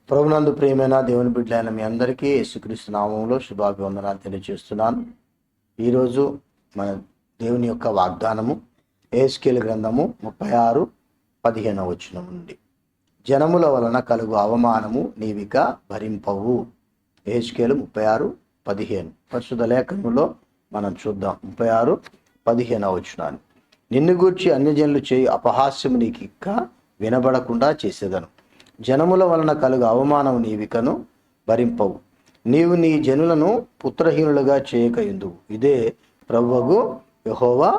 ప్రభునందు ప్రియమైన దేవుని బిడ్డలైన మీ అందరికీ యేసుక్రీస్తు నామములో శుభాభివందనాలు తెలియజేస్తున్నాను. ఈరోజు మన దేవుని యొక్క వాగ్దానము యెహెజ్కేలు గ్రంథము 36:15 నుండి. జనముల వలన కలుగు అవమానము నీవిక భరింపవు. యెహెజ్కేలు 36:15 పరిశుద్ధ లేఖనములో మనం చూద్దాం. 36:15 నిన్ను గూర్చి అన్యజనులు చేయు అపహాస్యము నీకు ఇక వినబడకుండా చేసేదను. జనముల వలన కలుగు అవమానం నీవికను భరింపవు. నీవు నీ జనులను పుత్రహీనులుగా చేయకయుందువు. ఇదే ప్రభువు యెహోవా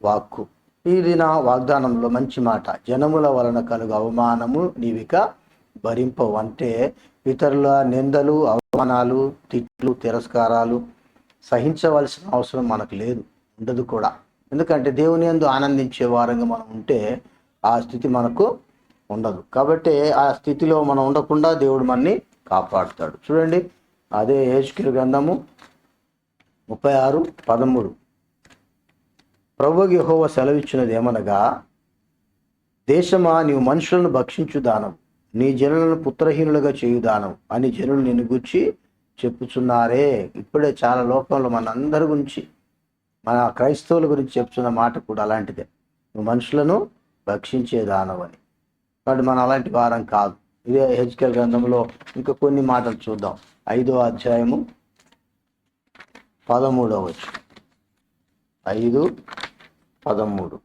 వాక్కు. ఇది నా వాగ్దానంలో మంచి మాట. జనముల వలన కలుగు అవమానము నీవిక భరింపవు అంటే ఇతరుల నిందలు, అవమానాలు, తిట్లు, తిరస్కారాలు సహించవలసిన అవసరం మనకు లేదు, ఉండదు కూడా. ఎందుకంటే దేవుని యందు ఆనందించే వారంగా మనం ఉంటే ఆ స్థితి మనకు ఉండదు. కాబట్టి ఆ స్థితిలో మనం ఉండకుండా దేవుడు మనని కాపాడుతాడు. చూడండి, అదే యెహెజ్కేలు గ్రంథము 36:13 ప్రభువు యెహోవా సెలవిచ్చినది ఏమనగా, దేశమా నీవు మనుషులను భక్షించు దానం, నీ జనులను పుత్రహీనులుగా చేయు దానం అని జనులు నిన్ను గురించి చెప్పుచున్నారే. ఇప్పుడే చాలా లోకంలో మన అందరి గురించి, మన క్రైస్తవుల గురించి చెప్తున్న మాట కూడా అలాంటిదే. నువ్వు మనుషులను భక్షించే దానం అని. కాబట్టి మనం అలాంటి వారం కాదు. ఇదే యెహెజ్కేలు గ్రంథంలో ఇంకా కొన్ని మాటలు చూద్దాం. 5వ అధ్యాయము 13 5:13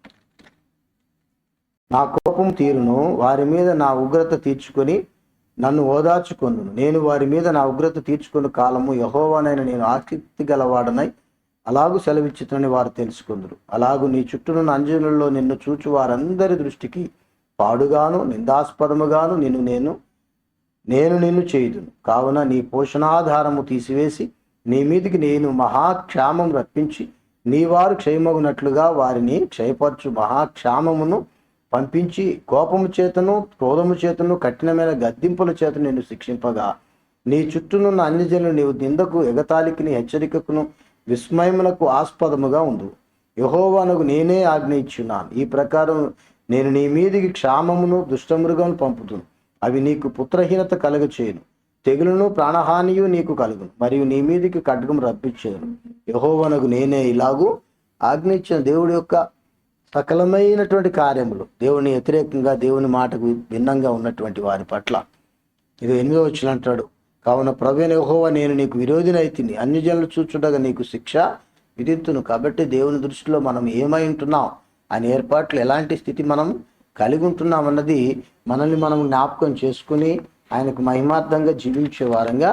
నా కోపం తీరును, వారి మీద నా ఉగ్రత తీర్చుకొని నన్ను ఓదార్చుకొందును. నేను వారి మీద నా ఉగ్రత తీర్చుకున్న కాలము యెహోవానైన నేను ఆసక్తి గలవాడనై అలాగూ సెలవిచ్చుతనని వారు తెలుసుకుందురు. అలాగూ నీ చుట్టూనున్న అంజనులలో నిన్ను చూచు వారందరి దృష్టికి పాడుగాను నిందాస్పదముగాను నిన్ను చేయుదును. కావున నీ పోషణాధారము తీసివేసి నీ మీదికి నేను మహాక్షామం రప్పించి నీ వారు క్షయమగునట్లుగా వారిని క్షయపరచు మహాక్షామమును పంపించి కోపము చేతను క్రోధము చేతను కఠినమైన గద్దింపుల చేత నిన్ను శిక్షింపగా నీ చుట్టూనున్న అన్యజనులు నీవు నిందకు, ఎగతాళికిని, హెచ్చరికకును, విస్మయమునకు ఆస్పదముగా ఉండు. యెహోవానకు నేనే ఆజ్ఞ ఇచ్చున్నాను. ఈ ప్రకారం నేను నీ మీదికి క్షామమును, దుష్టమృగమును పంపుతును. అవి నీకు పుత్రహీనత కలుగచేయును, తెగులును, ప్రాణహానియు నీకు కలుగును, మరియు నీ మీదికి ఖడ్గం రప్పించేను. యెహోవానకు నేనే ఇలాగూ ఆజ్ఞ ఇచ్చిన. దేవుడి యొక్క సకలమైనటువంటి కార్యములు, దేవుని వ్యతిరేకంగా, దేవుని మాటకు భిన్నంగా ఉన్నటువంటి వారి పట్ల. ఇది 8వ అంటాడు, కావున ప్రభువైన యెహోవా నేను నీకు విరోధినైతిని, అన్యజనులు చూచుండగా నీకు శిక్ష విధింతును. కాబట్టి దేవుని దృష్టిలో మనం ఏమై ఉంటున్నాం, ఆయన ఏర్పాట్లు ఎలాంటి స్థితి మనం కలిగి ఉంటున్నాం అన్నది మనల్ని మనం జ్ఞాపకం చేసుకుని ఆయనకు మహిమార్థంగా జీవించే వారంగా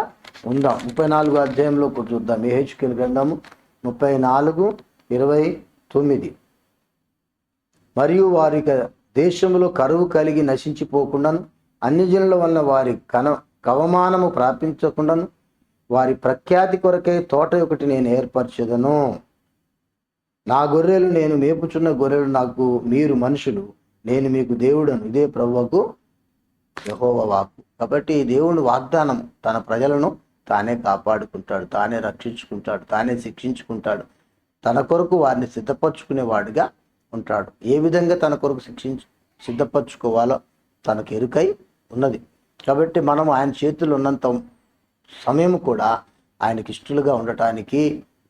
ఉందాం. 34వ అధ్యాయంలో కూడా చూద్దాం. యెహెజ్కేలు గ్రంథము 34:29 మరియు వారి దేశంలో కరువు కలిగి నశించిపోకుండాను, అన్యజనుల వలన వారి కవమానము ప్రాపించకుండాను, వారి ప్రఖ్యాతి కొరకై తోట ఒకటి నేను ఏర్పరచెదను. నా గొర్రెలు నేను మేపుచున్న గొర్రెలు నాకు మీరు మనుషులు, నేను మీకు దేవుడను. ఇదే ప్రభువుకు యెహోవా వాక్కు. కాబట్టి దేవుని వాగ్దానం తన ప్రజలను తానే కాపాడుకుంటాడు, తానే రక్షించుకుంటాడు, తానే శిక్షించుకుంటాడు. తన కొరకు వారిని సిద్ధపరచుకునేవాడిగా ఉంటాడు. ఏ విధంగా తన కొరకు సిద్ధపరచుకోవాలో తనకు ఎరుకై ఉన్నది. కాబట్టి మనం ఆయన చేతులు ఉన్నంత సమయం కూడా ఆయనకి ఇష్టలుగా ఉండటానికి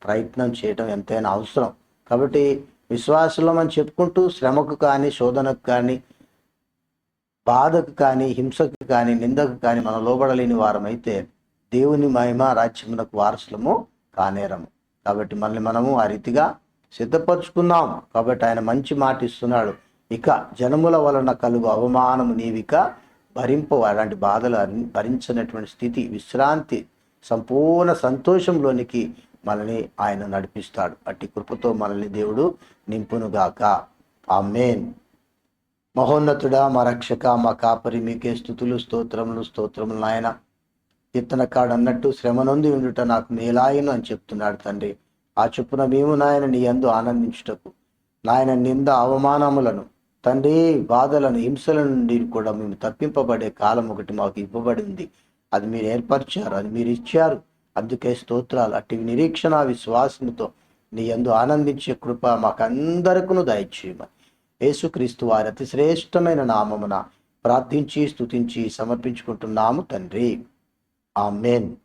ప్రయత్నం చేయడం ఎంతైనా అవసరం. కాబట్టి విశ్వాసంలో మనం చెప్పుకుంటూ శ్రమకు కానీ, శోధనకు కానీ, బాధకు కానీ, హింసకు కానీ, నిందకు కానీ మనం లోబడలేని వారమైతే దేవుని మహిమ రాజ్యమునకు వారసులము కానేరము. కాబట్టి మనము ఆ రీతిగా సిద్ధపరచుకుందాం. కాబట్టి ఆయన మంచి మాట ఇస్తున్నాడు. ఇక జనముల వలన కలుగు అవమానము నీవిక భరింపవు. అలాంటి బాధలు భరించినటువంటి స్థితి, విశ్రాంతి, సంపూర్ణ సంతోషంలోనికి మనల్ని ఆయన నడిపిస్తాడు. అట్టి కృపతో మనల్ని దేవుడు నింపునుగాక. ఆమేన్. మహోన్నతుడా, మా రక్షక, మా కాపరి, మీకే స్తుతులు, స్తోత్రములు నాయన. కీర్తనకాడు అన్నట్టు శ్రమ నొంది ఉండుట నాకు మేలాయను అని చెప్తున్నాడు తండ్రి. ఆ చొప్పున మేము నాయన నీ యందు ఆనందించుటకు, నాయన నింద అవమానములను తండ్రి, బాధలను, హింసల నుండి కూడా మేము తప్పింపబడే కాలం ఒకటి మాకు ఇవ్వబడి ఉంది. అది మీరు ఏర్పరిచారు, అది మీరు ఇచ్చారు. అందుకే స్తోత్రాలు. అట్టి నిరీక్షణ విశ్వాసముతో నీ యందు ఆనందించే కృప మాకందరకును దయచేయమని యేసుక్రీస్తు వారి అతి శ్రేష్టమైన నామమున ప్రార్థించి స్తుతించి సమర్పించుకుంటున్నాము తండ్రి. ఆమేన్.